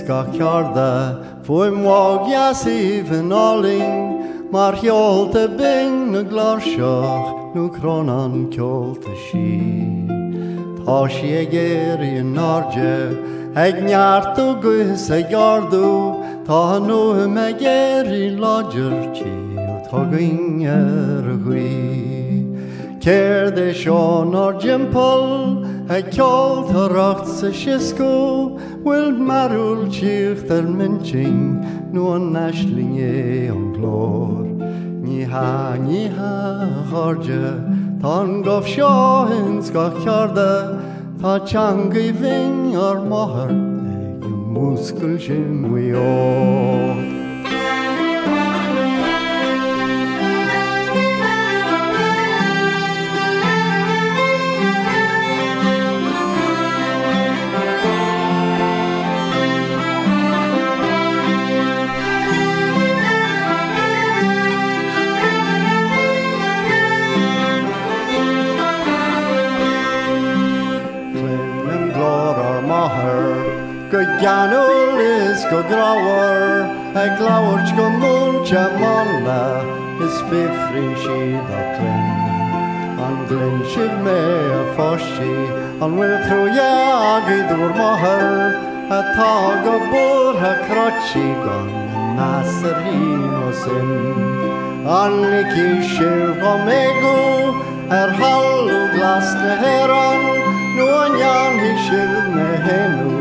ga cearda fuim wag yasif yn oling mar hiol dy bing na glarsioch nw cronan ciol dy si. Tá si ag éri yn arge ag neart o gwys ag ardw tá nhw ag éri lodger chi o togwing y gwi. Ceir de Sean o'r jimpol ag ciol taracht sa sisgo wil marwl teacht minching nhw yn nashling o'n glor. Ni ha charge Tá'n gof seo yn sgach cearda tá teangaí bhing ar mothair ag y múscail sin mhuió. Go ganol is go grawar ag glawr go múncha malla is fifrin siad a glyn. An glyn siad me a fosi an wil trwya ag I ddwr mohar a tá go bwr a crochi gan nas yr hun o sin. An lici sir go megu halw glas na heron nhw an ian hi sir na henw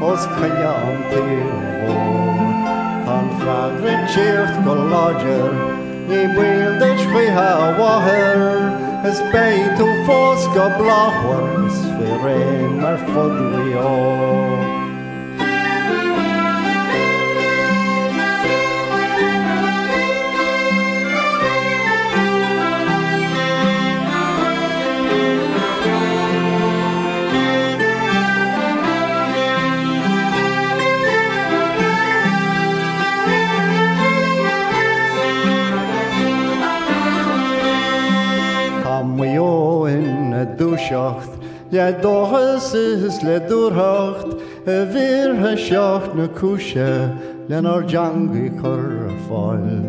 os cynniam ti'r o. An ffragre teacht go lodger, ni bwyl dych chwiha waher, ys beit o ffos go blachwar, ys fyrin mar ffodwi o. Dúiseacht, le dóchas is le dúrthacht, a bhíortha seacht na cúise len ar deangaí chur ar fáil.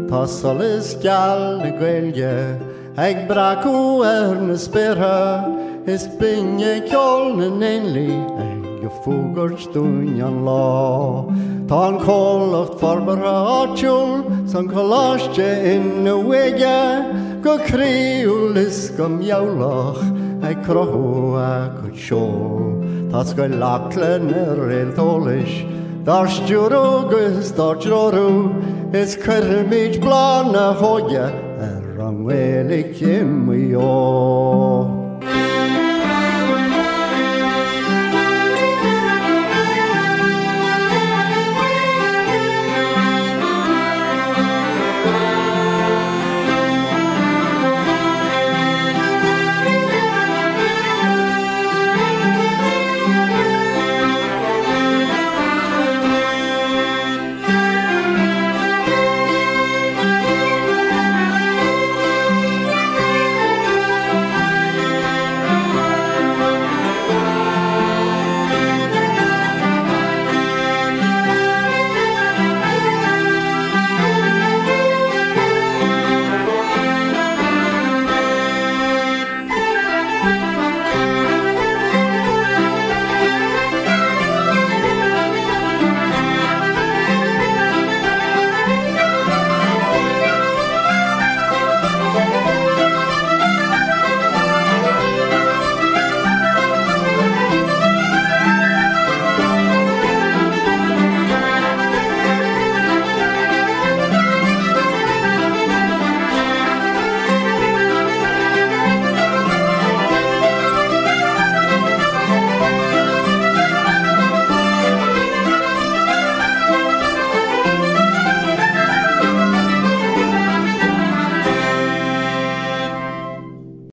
Tá solas geal na Gaeilge ag bracú ar na spéirtha, is binne ceol na nénlaí ag go fúgairt dúinn an lá. Tá an cólacht forbartha áitiúil san choláiste in na bhuige, go críúil is go meabhlach ag crochú a go seol. Tá Scoil Acla na réaltólis, dar stúrú gus dar drórú, is cuirmid blán na hóide ar an bhfuil cin mhuió.